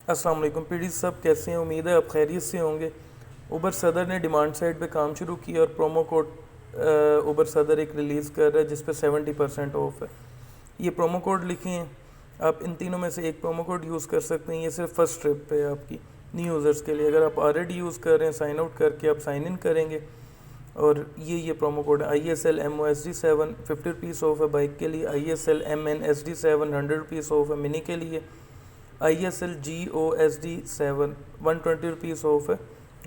अस्सलाम वालेकुम पीडी सब, कैसे हैं? उम्मीद है आप खैरियत से होंगे। उबर सदर ने डिमांड साइड पे काम शुरू किया और प्रोमो कोड उबर सदर एक रिलीज़ कर रहा है जिस पे 70% ऑफ है। ये प्रोमो कोड लिखे हैं, आप इन तीनों में से एक प्रोमो कोड यूज़ कर सकते हैं। ये सिर्फ फर्स्ट ट्रिप पे है आपकी न्यू यूज़र्स के लिए। अगर आप ऑलरेडी यूज़ कर रहे हैं, साइन आउट करके आप साइन इन करेंगे और ये प्रोमो कोड है ISL MOSD7 50 रुपीज़ ऑफ है बाइक के लिए, ISL MNSD7 100 रुपीज़ ऑफ है मिनी के लिए, ISL GOSD7 120 रुपीज़ ऑफ है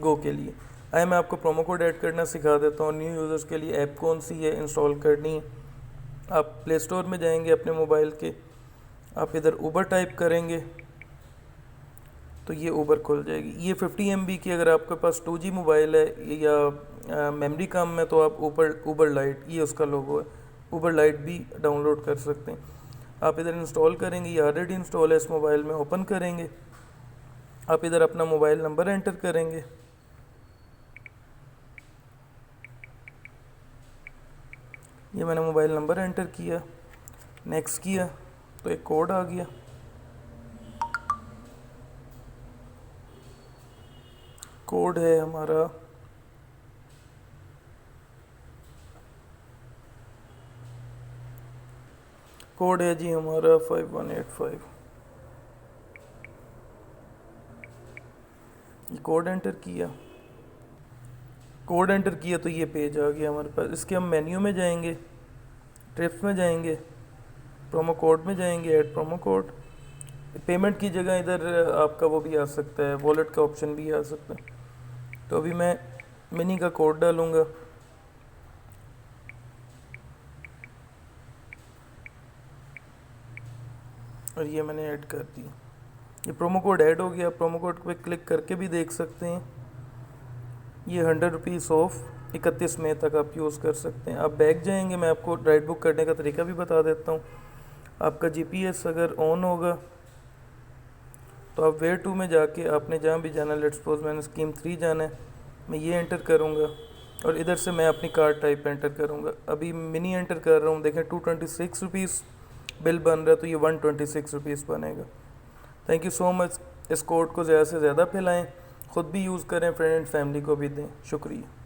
गो के लिए। आए मैं आपको प्रोमो कोड ऐड करना सिखा देता हूँ। न्यू यूज़र्स के लिए ऐप कौन सी है इंस्टॉल करनी है, आप प्ले स्टोर में जाएंगे अपने मोबाइल के, आप इधर उबर टाइप करेंगे तो ये उबर खुल जाएगी। ये 50 MB की, अगर आपके पास 2G मोबाइल है या मेमोरी कम है तो आप उबर लाइट, ये उसका लोगो है, उबर लाइट भी डाउनलोड कर सकते हैं। आप इधर इंस्टॉल करेंगे, ये ऑलरेडी इंस्टॉल है इस मोबाइल में, ओपन करेंगे। आप इधर अपना मोबाइल नंबर एंटर करेंगे, ये मैंने मोबाइल नंबर एंटर किया, नेक्स्ट किया तो एक कोड आ गया। कोड है हमारा कोड है जी हमारा 5185। ये कोड एंटर किया, कोड एंटर किया तो ये पेज आ गया हमारे पास। इसके हम मेन्यू में जाएंगे, ट्रिप्स में जाएंगे, प्रोमो कोड में जाएंगे, ऐड प्रोमो कोड। पेमेंट की जगह इधर आपका वो भी आ सकता है, वॉलेट का ऑप्शन भी आ सकता है। तो अभी मैं मिनी का कोड डालूँगा, और ये मैंने ऐड कर दिया। ये प्रोमो कोड ऐड हो गया। प्रोमो कोड पे क्लिक करके भी देख सकते हैं। ये 100 रुपीज़ ऑफ 31 मई तक आप यूज़ कर सकते हैं। आप बैक जाएंगे, मैं आपको राइड बुक करने का तरीका भी बता देता हूँ। आपका GPS अगर ऑन होगा तो आप वेयर टू में जाके आपने जहाँ भी जाना, लेट्स सपोज मैंने स्कीम 3 जाना है, मैं ये एंटर करूँगा और इधर से मैं अपनी कार्ड टाइप एंटर करूँगा। अभी मिनी एंटर कर रहा हूँ, देखें 226 रुपीज़ बिल बन रहा है, तो ये 126 रुपीज़ बनेगा। Thank you so much. इस कोड को ज़्यादा से ज़्यादा फैलाएँ, ख़ुद भी यूज़ करें, फ्रेंड एंड फैमिली को भी दें। शुक्रिया।